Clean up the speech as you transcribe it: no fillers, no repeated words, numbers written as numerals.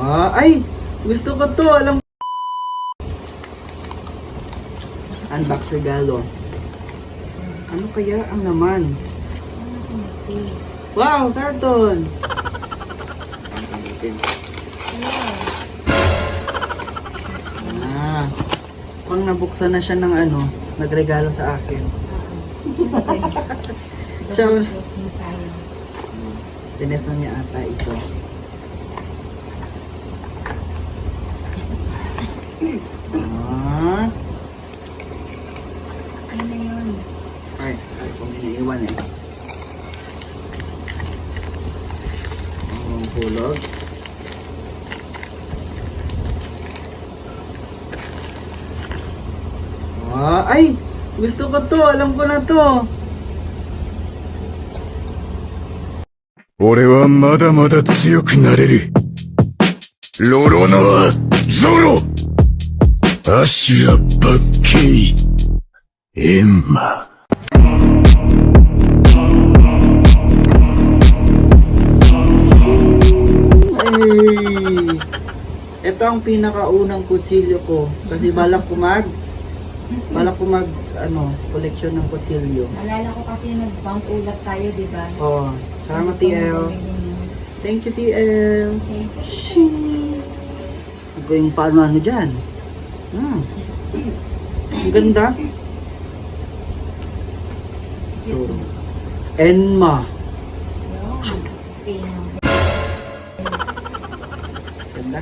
Ay! Gusto ko to. Alam ko. Unbox regalo. Ano kaya ang laman? Wow! Carton! Pang nabuksan na siya ng nagregalo sa akin. So, tines na niya ata ito. Ano na yun? Ay kung iniiwan eh. Ang hulog. Ay! Gusto ko to. Alam ko na to. 俺はまだまだ強くなれる。ロロノア・ゾロアシュラ・バッケイエンマ Ay! Ito ang pinakaunang kutsilyo ko. Kasi balak ko mag koleksyon ng kutsilyo. Naalala ko kasi nag-bound ulap tayo, di ba? Oh, salamat TL. Thank you TL. Shing. Ito yung paano dyan. Ang ganda. So, Enma. Ganda.